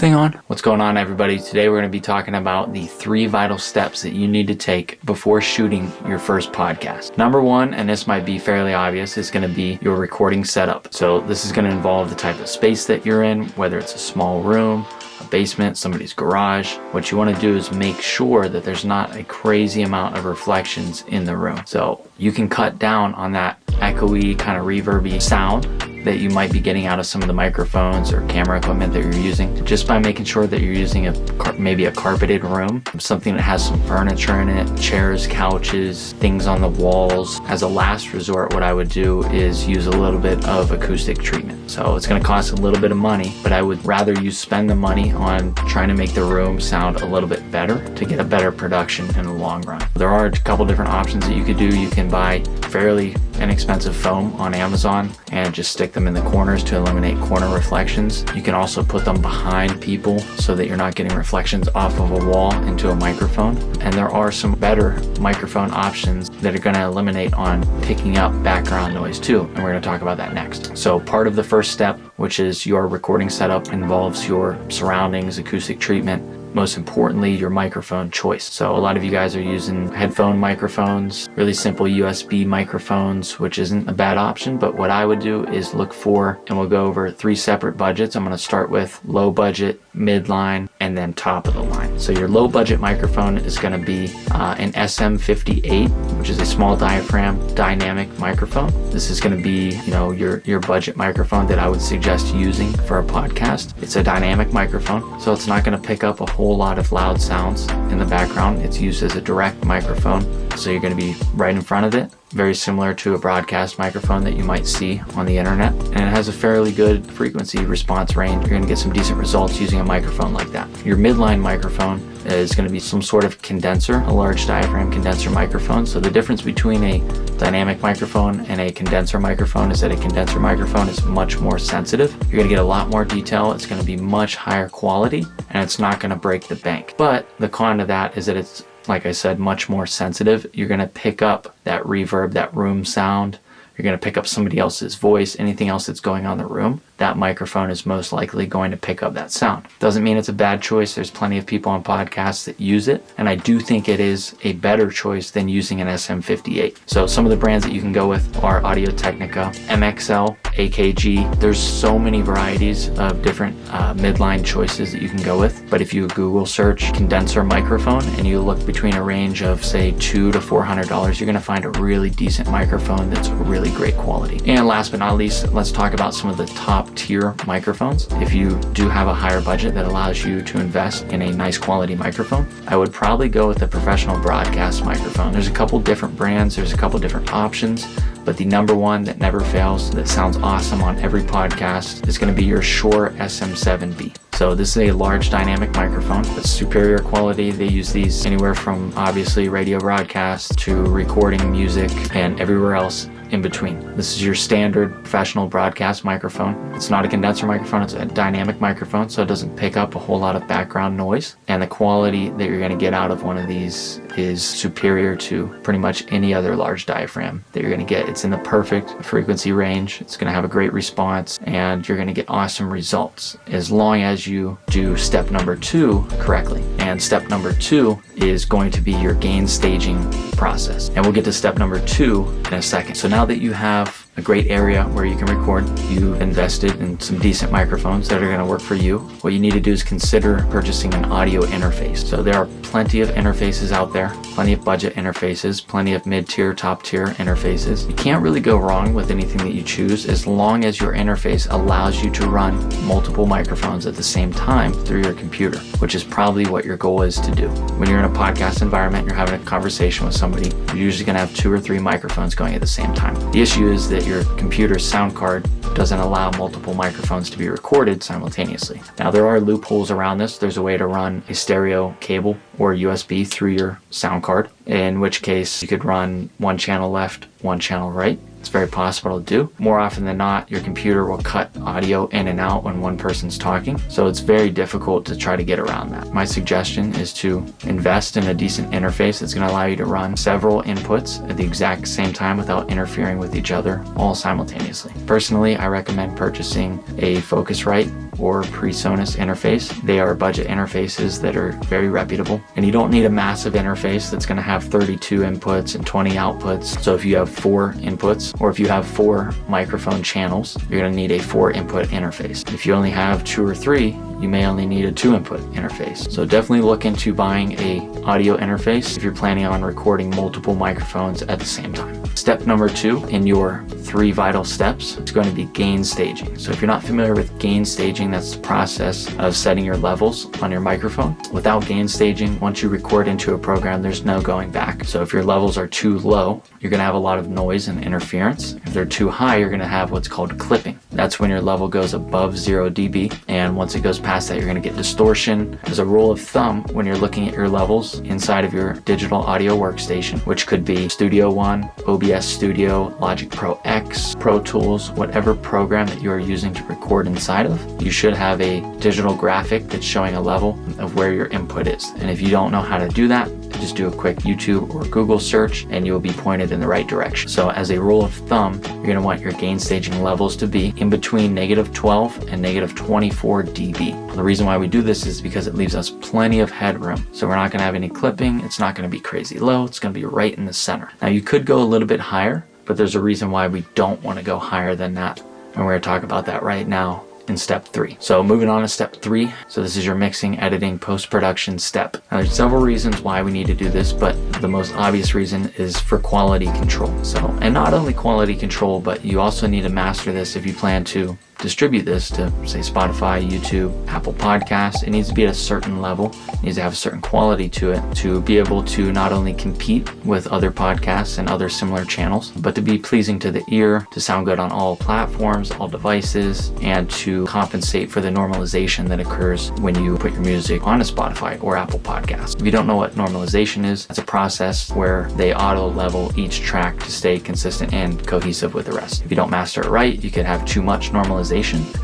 thing on? What's going on, everybody? Today we're going to be talking about the 3 vital steps that you need to take before shooting your first podcast. Number 1, and this might be fairly obvious, is going to be your recording setup. So this is going to involve the type of space that you're in, whether it's a small room, a basement, somebody's garage. What you want to do is make sure that there's not a crazy amount of reflections in the room. So you can cut down on that echoey, kind of reverby sound that you might be getting out of some of the microphones or camera equipment that you're using, just by making sure that you're using maybe a carpeted room, something that has some furniture in it, chairs, couches, things on the walls. As a last resort, what I would do is use a little bit of acoustic treatment. So it's going to cost a little bit of money, but I would rather you spend the money on trying to make the room sound a little bit better to get a better production in the long run. There are a couple different options that you could do. You can buy fairly inexpensive foam on Amazon and just stick them in the corners to eliminate corner reflections. You can also put them behind people so that you're not getting reflections off of a wall into a microphone. And there are some better microphone options that are going to eliminate on picking up background noise too, and we're going to talk about that next. So part of the first step, which is your recording setup, involves your surroundings, acoustic treatment, most importantly, your microphone choice. So a lot of you guys are using headphone microphones, really simple USB microphones, which isn't a bad option, but what I would do is look for, and we'll go over 3 separate budgets. I'm going to start with low budget, midline, and then top of the line. So your low budget microphone is going to be an SM58, which is a small diaphragm dynamic microphone. This is going to be, your budget microphone that I would suggest using for a podcast. It's a dynamic microphone, so it's not going to pick up a whole lot of loud sounds in the background. It's used as a direct microphone, so you're going to be right in front of it, very similar to a broadcast microphone that you might see on the internet, and it has a fairly good frequency response range. You're going to get some decent results using a microphone like that. Your midline microphone is going to be some sort of condenser, a large diaphragm condenser microphone. So the difference between a dynamic microphone and a condenser microphone is that a condenser microphone is much more sensitive. You're going to get a lot more detail. It's going to be much higher quality, and it's not going to break the bank. But the con to that is that it's, like I said, much more sensitive. You're going to pick up that reverb, that room sound. You're going to pick up somebody else's voice, anything else that's going on in the room. That microphone is most likely going to pick up that sound. Doesn't mean it's a bad choice. There's plenty of people on podcasts that use it, and I do think it is a better choice than using an SM58. So some of the brands that you can go with are Audio-Technica, MXL, AKG. There's so many varieties of different midline choices that you can go with, but if you Google search condenser microphone and you look between a range of say $200 to $400, you're going to find a really decent microphone that's really great quality. And last but not least, let's talk about some of the top tier microphones. If you do have a higher budget that allows you to invest in a nice quality microphone, I would probably go with a professional broadcast microphone. There's a couple different brands, there's a couple different options, but the number one that never fails, that sounds awesome on every podcast, is going to be your Shure SM7B. So this is a large dynamic microphone. It's superior quality. They use these anywhere from obviously radio broadcasts to recording music and everywhere else in between. This is your standard professional broadcast microphone. It's not a condenser microphone, it's a dynamic microphone, so it doesn't pick up a whole lot of background noise. And the quality that you're going to get out of one of these is superior to pretty much any other large diaphragm that you're going to get. It's in the perfect frequency range. It's going to have a great response, and you're going to get awesome results as long as you do step number 2 correctly. And step number 2 is going to be your gain staging process. And we'll get to step number 2 in a second. So now that you have a great area where you can record, you've invested in some decent microphones that are going to work for you, what you need to do is consider purchasing an audio interface. So there are plenty of interfaces out there, plenty of budget interfaces, plenty of mid-tier, top-tier interfaces. You can't really go wrong with anything that you choose as long as your interface allows you to run multiple microphones at the same time through your computer, which is probably what your goal is to do. When you're in a podcast environment, you're having a conversation with somebody, you're usually going to have 2 or 3 microphones going at the same time. The issue is that your computer's sound card doesn't allow multiple microphones to be recorded simultaneously. Now there are loopholes around this. There's a way to run a stereo cable or USB through your sound card, in which case you could run one channel left, one channel right. It's very possible to do. More often than not, your computer will cut audio in and out when one person's talking, so it's very difficult to try to get around that. My suggestion is to invest in a decent interface that's going to allow you to run several inputs at the exact same time without interfering with each other all simultaneously. Personally, I recommend purchasing a Focusrite or PreSonus interface. They are budget interfaces that are very reputable, and you don't need a massive interface that's going to have 32 inputs and 20 outputs. So if you have 4 inputs, or if you have 4 microphone channels, you're going to need a 4 input interface. If you only have 2 or 3, you may only need a 2 input interface. So definitely look into buying a audio interface if you're planning on recording multiple microphones at the same time. Step number 2 in your 3 vital steps is going to be gain staging. So if you're not familiar with gain staging, that's the process of setting your levels on your microphone. Without gain staging, once you record into a program, there's no going back. So if your levels are too low, you're going to have a lot of noise and interference. If they're too high, you're going to have what's called clipping. That's when your level goes above 0 dB, and once it goes past that, you're going to get distortion. As a rule of thumb, when you're looking at your levels inside of your digital audio workstation, which could be Studio One, OBS Studio, Logic Pro X, Pro Tools, whatever program that you are using to record inside of, you should have a digital graphic that's showing a level of where your input is. And if you don't know how to do that, just do a quick YouTube or Google search and you will be pointed in the right direction. So as a rule of thumb, you're going to want your gain staging levels to be in between -12 and -24 dB. The reason why we do this is because it leaves us plenty of headroom. So we're not going to have any clipping. It's not going to be crazy low. It's going to be right in the center. Now you could go a little bit higher, but there's a reason why we don't want to go higher than that. And we're going to talk about that right now in step 3. So moving on to step 3. So this is your mixing, editing, post-production step. Now there's several reasons why we need to do this, but the most obvious reason is for quality control. So, and not only quality control, but you also need to master this if you plan to distribute this to, say, Spotify, YouTube, Apple Podcasts. It needs to be at a certain level. It needs to have a certain quality to it to be able to not only compete with other podcasts and other similar channels, but to be pleasing to the ear, to sound good on all platforms, all devices, and to compensate for the normalization that occurs when you put your music on a Spotify or Apple Podcast. If you don't know what normalization is, it's a process where they auto level each track to stay consistent and cohesive with the rest. If you don't master it right, you could have too much normalization,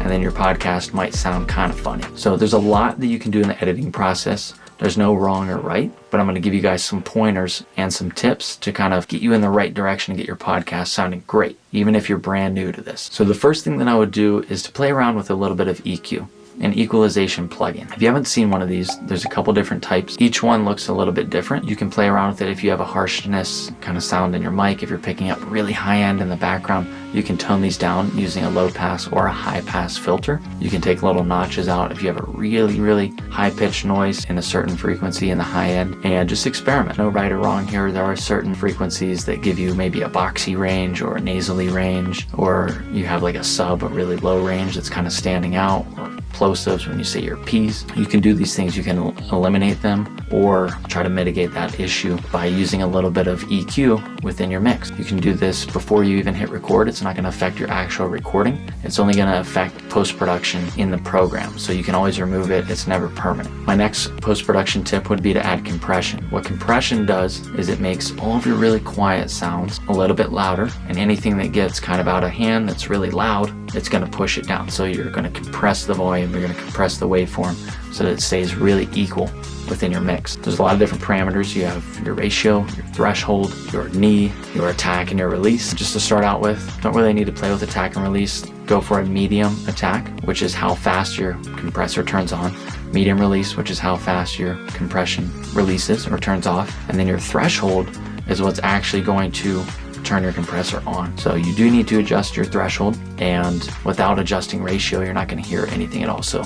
and then your podcast might sound kind of funny. So there's a lot that you can do in the editing process. There's no wrong or right, but I'm going to give you guys some pointers and some tips to kind of get you in the right direction and get your podcast sounding great, even if you're brand new to this. So the first thing that I would do is to play around with a little bit of EQ. An equalization plugin. If you haven't seen one of these, there's a couple different types. Each one looks a little bit different. You can play around with it if you have a harshness kind of sound in your mic. If you're picking up really high end in the background, you can tone these down using a low pass or a high pass filter. You can take little notches out if you have a really, really high pitched noise in a certain frequency in the high end, and just experiment. No right or wrong here. There are certain frequencies that give you maybe a boxy range or a nasally range, or you have like a sub, a really low range that's kind of standing out, or plosives when you say your P's. You can do these things. You can eliminate them or try to mitigate that issue by using a little bit of EQ within your mix. You can do this before you even hit record. It's not going to affect your actual recording. It's only going to affect post-production in the program. So you can always remove it. It's never permanent. My next post-production tip would be to add compression. What compression does is it makes all of your really quiet sounds a little bit louder, and anything that gets kind of out of hand that's really loud, it's going to push it down. So you're going to compress the volume, you're going to compress the waveform so that it stays really equal within your mix. There's a lot of different parameters. You have your ratio, your threshold, your knee, your attack, and your release. Just to start out with, don't really need to play with attack and release. Go for a medium attack, which is how fast your compressor turns on. Medium release, which is how fast your compression releases or turns off. And then your threshold is what's actually going to turn your compressor on. So you do need to adjust your threshold, and without adjusting ratio, you're not going to hear anything at all. So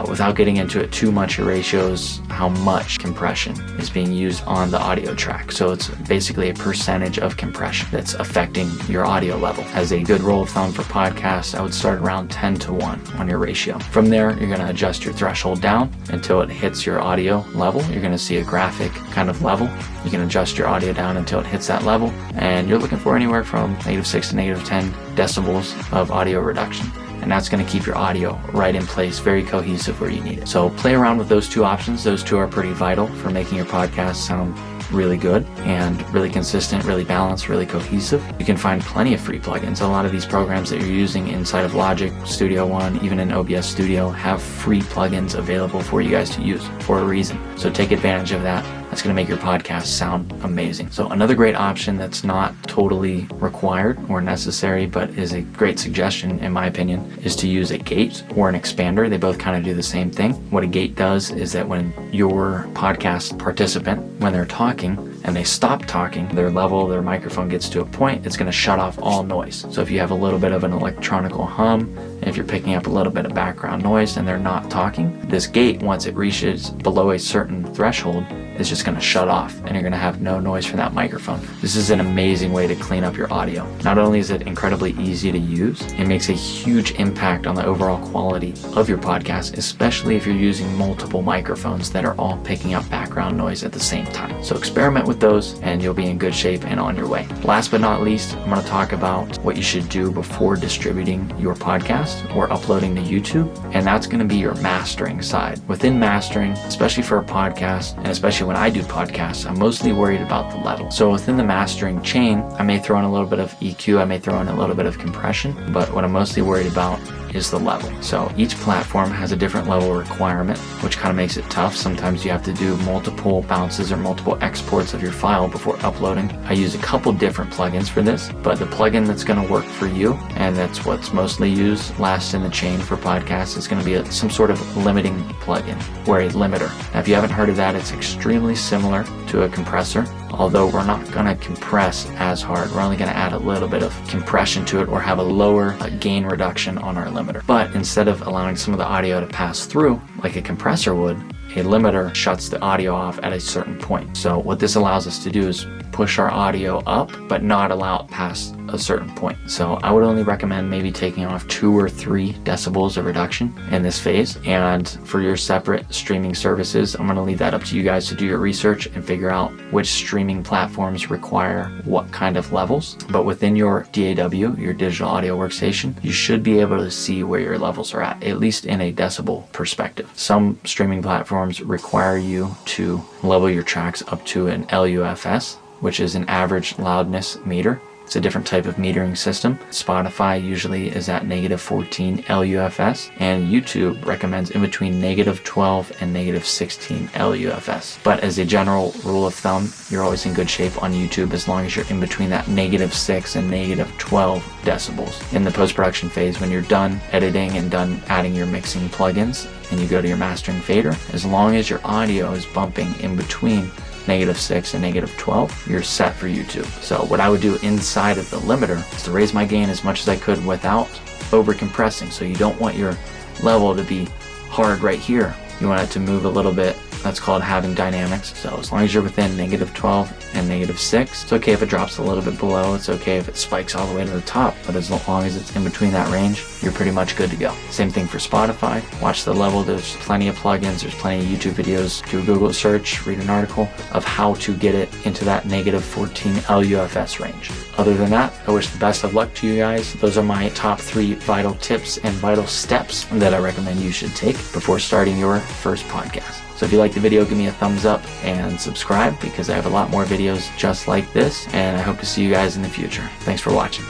without getting into it too much, your ratio is how much compression is being used on the audio track. So it's basically a percentage of compression that's affecting your audio level. As a good rule of thumb for podcasts, I would start around 10:1 on your ratio. From there, you're going to adjust your threshold down until it hits your audio level. You're going to see a graphic kind of level. You can adjust your audio down until it hits that level, and you're looking for anywhere from -6 to -10 decibels of audio reduction. And that's going to keep your audio right in place, very cohesive where you need it. So play around with those two options. Those two are pretty vital for making your podcast sound really good and really consistent, really balanced, really cohesive. You can find plenty of free plugins. A lot of these programs that you're using inside of Logic, Studio One, even in OBS Studio, have free plugins available for you guys to use for a reason. So take advantage of that. That's going to make your podcast sound amazing. So another great option that's not totally required or necessary, but is a great suggestion in my opinion, is to use a gate or an expander. They both kind of do the same thing. What a gate does is that when your podcast participant, when they're talking and they stop talking, their microphone gets to a point, it's going to shut off all noise. So if you have a little bit of an electronical hum, and if you're picking up a little bit of background noise and they're not talking, this gate, once it reaches below a certain threshold, is just going to shut off and you're going to have no noise from that microphone. This is an amazing way to clean up your audio. Not only is it incredibly easy to use, it makes a huge impact on the overall quality of your podcast, especially if you're using multiple microphones that are all picking up background noise at the same time. So experiment with those and you'll be in good shape and on your way. Last but not least, I'm going to talk about what you should do before distributing your podcast or uploading to YouTube, and that's going to be your mastering side. Within mastering, especially for a podcast, and especially when I do podcasts, I'm mostly worried about the level. So within the mastering chain, I may throw in a little bit of EQ, I may throw in a little bit of compression, but what I'm mostly worried about is the level. So each platform has a different level requirement, which kind of makes it tough. Sometimes you have to do multiple bounces or multiple exports of your file before uploading. I use a couple different plugins for this, but the plugin that's going to work for you, and that's what's mostly used last in the chain for podcasts, is going to be some sort of limiting plugin or a limiter. Now, if you haven't heard of that, it's extremely similar to a compressor, although we're not going to compress as hard. We're only going to add a little bit of compression to it or have a lower gain reduction on our limiter. But instead of allowing some of the audio to pass through like a compressor would, a limiter shuts the audio off at a certain point. So what this allows us to do is push our audio up, but not allow it past a certain point. So I would only recommend maybe taking off 2 or 3 decibels of reduction in this phase. And for your separate streaming services, I'm going to leave that up to you guys to do your research and figure out which streaming platforms require what kind of levels. But within your DAW, your digital audio workstation, you should be able to see where your levels are at least in a decibel perspective. Some streaming platforms require you to level your tracks up to an LUFS, which is an average loudness meter. It's a different type of metering system. Spotify usually is at -14 LUFS, and YouTube recommends in between -12 and -16 LUFS. But as a general rule of thumb, you're always in good shape on YouTube as long as you're in between that -6 and -12 decibels. In the post-production phase, when you're done editing and done adding your mixing plugins, and you go to your mastering fader, as long as your audio is bumping in between -6 and -12, you're set for YouTube. So what I would do inside of the limiter is to raise my gain as much as I could without over compressing. So you don't want your level to be hard right here. You want it to move a little bit. That's called having dynamics. So as long as you're within -12 and -6, it's okay if it drops a little bit below. It's okay if it spikes all the way to the top, but as long as it's in between that range, you're pretty much good to go. Same thing for Spotify. Watch the level. There's plenty of plugins. There's plenty of YouTube videos. Do a Google search, read an article of how to get it into that -14 LUFS range. Other than that, I wish the best of luck to you guys. Those are my top 3 vital tips and vital steps that I recommend you should take before starting your first podcast. So if you like the video, give me a thumbs up and subscribe because I have a lot more videos just like this, and I hope to see you guys in the future. Thanks for watching.